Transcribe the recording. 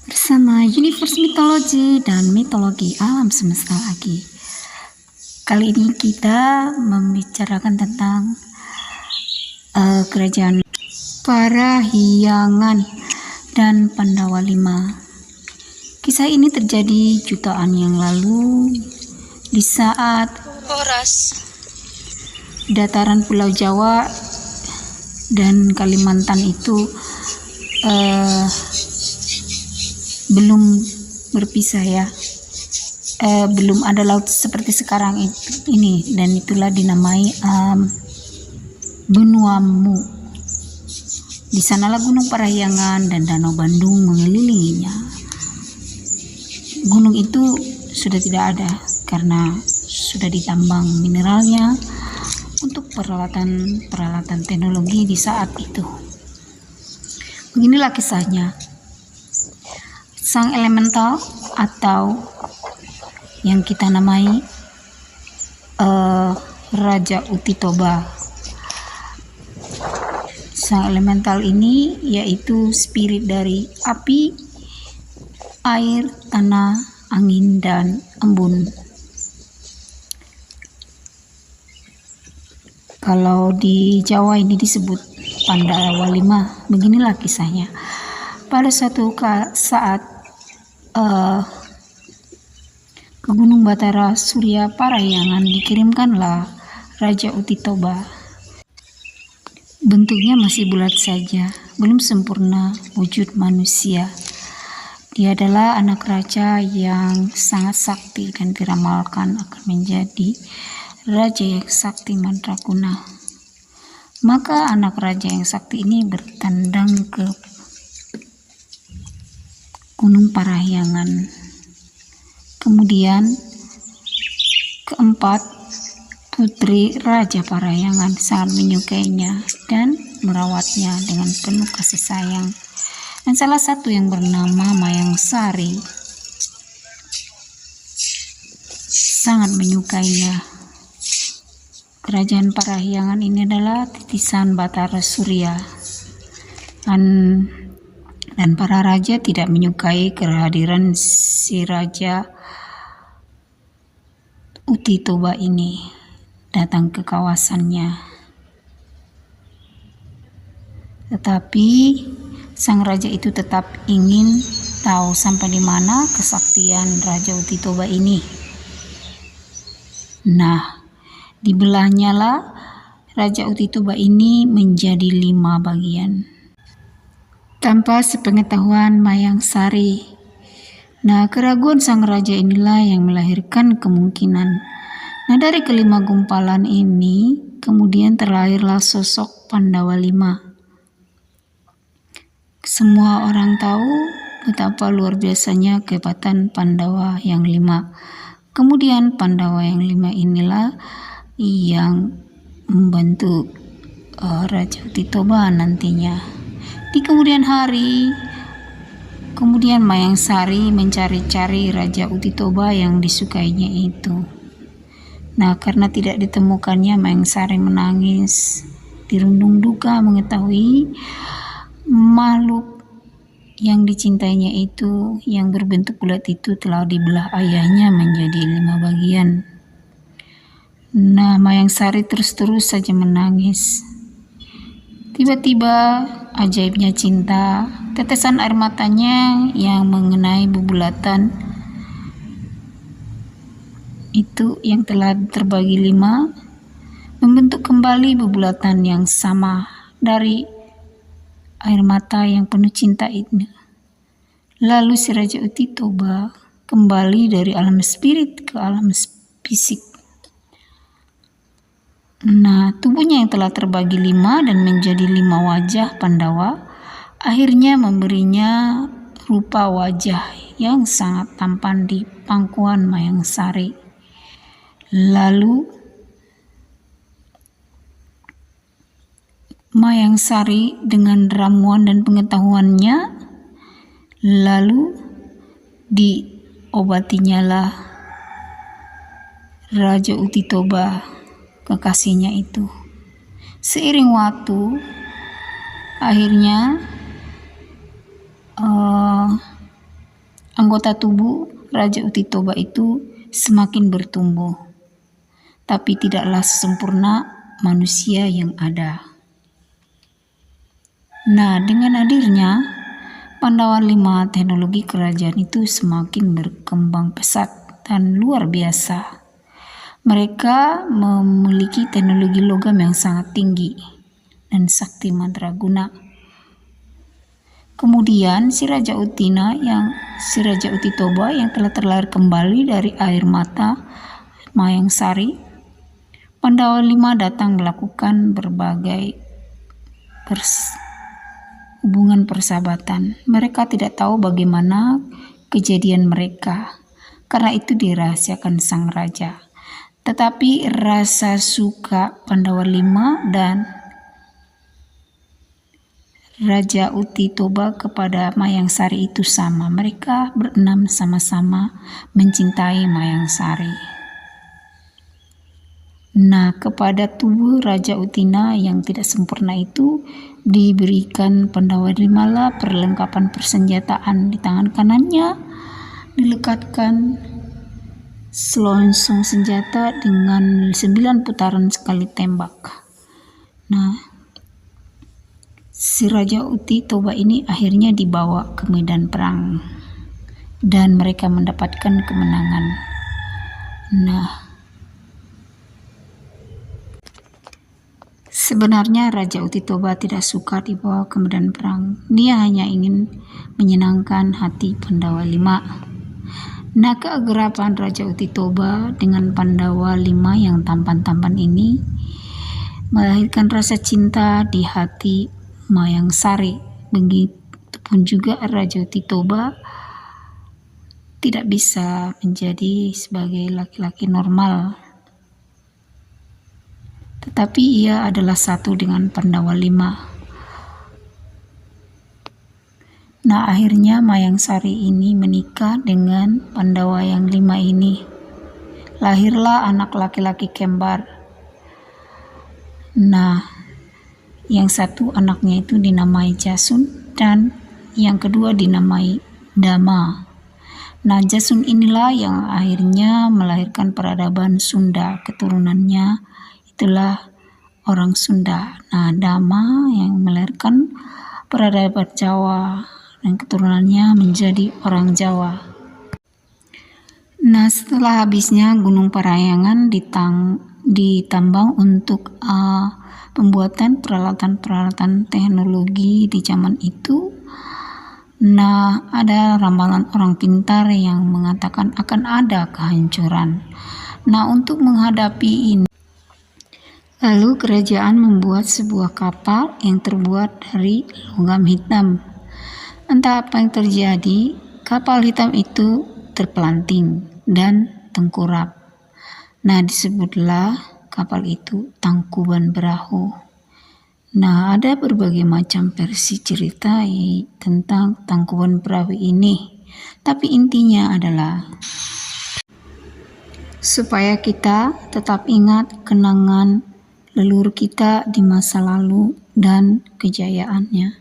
bersama Universe Mitologi dan mitologi alam semesta lagi. Kali ini kita membicarakan tentang kerajaan Parahyangan dan Pandawa V. Kisah ini terjadi jutaan yang lalu di saat dataran Pulau Jawa dan Kalimantan itu belum berpisah ya, belum ada laut seperti sekarang ini, dan itulah dinamai benua Mu. Di sanalah Gunung Parahyangan dan Danau Bandung mengelilinginya. Gunung itu sudah tidak ada karena sudah ditambang mineralnya untuk peralatan teknologi di saat itu. Beginilah kisahnya. Sang elemental atau yang kita namai Raja Utitoba. Sang elemental ini yaitu spirit dari api, air, tanah, angin, dan embun. Kalau di Jawa ini disebut Pandawa V. Beginilah kisahnya. Pada suatu saat ke Gunung Batara Surya Parahyangan dikirimkanlah Raja Utitoba. Bentuknya masih bulat saja, belum sempurna wujud manusia. Dia adalah anak raja yang sangat sakti dan diramalkan akan menjadi raja yang sakti mandraguna. Maka anak raja yang sakti ini bertandang ke Gunung Parahyangan. Kemudian keempat, putri Raja Parahyangan sangat menyukainya dan merawatnya dengan penuh kasih sayang. Dan salah satu yang bernama Mayang Sari sangat menyukainya. Kerajaan Parahyangan ini adalah titisan Batara Surya. Dan para raja tidak menyukai kehadiran si Raja Utitoba ini datang ke kawasannya. Tetapi sang raja itu tetap ingin tahu sampai di mana kesaktian Raja Utitoba ini. Nah, dibelahnya lah Raja Utitoba ini menjadi 5 bagian. Tanpa sepengetahuan Mayang Sari. Nah, keraguan sang raja inilah yang melahirkan kemungkinan. Nah, dari kelima gumpalan ini, kemudian terlahirlah sosok Pandawa V. Semua orang tahu betapa luar biasanya kehebatan Pandawa yang 5. Kemudian Pandawa yang 5 inilah yang membantu Raja Utitoba nantinya. Di kemudian hari, kemudian Mayang Sari mencari-cari Raja Utitoba yang disukainya itu. Nah, karena tidak ditemukannya, Mayang Sari menangis, dirundung duka mengetahui makhluk yang dicintainya itu, yang berbentuk bulat itu telah dibelah ayahnya menjadi 5 bagian. Nah, Mayang Sari terus saja menangis. Tiba-tiba ajaibnya cinta, tetesan air matanya yang mengenai bebulatan itu yang telah terbagi 5 membentuk kembali bebulatan yang sama dari air mata yang penuh cinta itu. Lalu si Raja Utitoba kembali dari alam spirit ke alam fisik. Nah, tubuhnya yang telah terbagi 5 dan menjadi 5 wajah Pandawa akhirnya memberinya rupa wajah yang sangat tampan di pangkuan Mayang Sari. Lalu Mayang Sari dengan ramuan dan pengetahuannya lalu diobatinya lah Raja Utitoba kekasihnya itu. Seiring waktu, akhirnya Anggota tubuh Raja Uti Toba itu semakin bertumbuh, tapi tidaklah sesempurna manusia yang ada. Nah, dengan hadirnya Pandawa 5, teknologi kerajaan itu semakin berkembang pesat dan luar biasa. Mereka memiliki teknologi logam yang sangat tinggi dan sakti mandraguna. Kemudian si Raja Uti Toba yang telah terlahir kembali dari air mata Mayang Sari, Pandawa 5 datang melakukan berbagai hubungan persahabatan. Mereka tidak tahu bagaimana kejadian mereka, karena itu dirahasiakan sang raja. Tetapi rasa suka Pandawa 5 dan Raja Uti Toba kepada Mayang Sari itu sama. Mereka berenam sama-sama mencintai Mayang Sari. Nah, kepada tubuh Raja Utina yang tidak sempurna itu diberikan Pandawa 5 lah perlengkapan persenjataan. Di tangan kanannya dilekatkan selongsong senjata dengan 9 putaran sekali tembak. Nah, si Raja Uti Toba ini akhirnya dibawa ke medan perang dan mereka mendapatkan kemenangan. Nah, sebenarnya Raja Uti Toba tidak suka dibawa ke medan perang. Dia hanya ingin menyenangkan hati Pandawa 5. Nah, keakraban Raja Uti Toba dengan Pandawa 5 yang tampan-tampan ini melahirkan rasa cinta di hati Mayang Sari. Begitupun juga Raja Uti Toba tidak bisa menjadi sebagai laki-laki normal, tetapi ia adalah satu dengan Pandawa 5. Nah, akhirnya Mayang Sari ini menikah dengan Pandawa yang 5 ini. Lahirlah anak laki-laki kembar. Nah, yang satu anaknya itu dinamai Jasun dan yang kedua dinamai Dama. Nah, Jasun inilah yang akhirnya melahirkan peradaban Sunda. Keturunannya itulah orang Sunda. Nah, Dama yang melahirkan peradaban Jawa dan keturunannya menjadi orang Jawa. Nah, setelah habisnya Gunung Parahyangan ditambang untuk pembuatan peralatan-peralatan teknologi di zaman itu. Nah, ada ramalan orang pintar yang mengatakan akan ada kehancuran. Nah, untuk menghadapi ini, lalu kerajaan membuat sebuah kapal yang terbuat dari logam hitam. Entah apa yang terjadi, kapal hitam itu terpelanting dan tengkurap. Nah, disebutlah kapal itu Tangkuban Perahu. Nah, ada berbagai macam versi cerita tentang Tangkuban Perahu ini. Tapi intinya adalah supaya kita tetap ingat kenangan leluhur kita di masa lalu dan kejayaannya.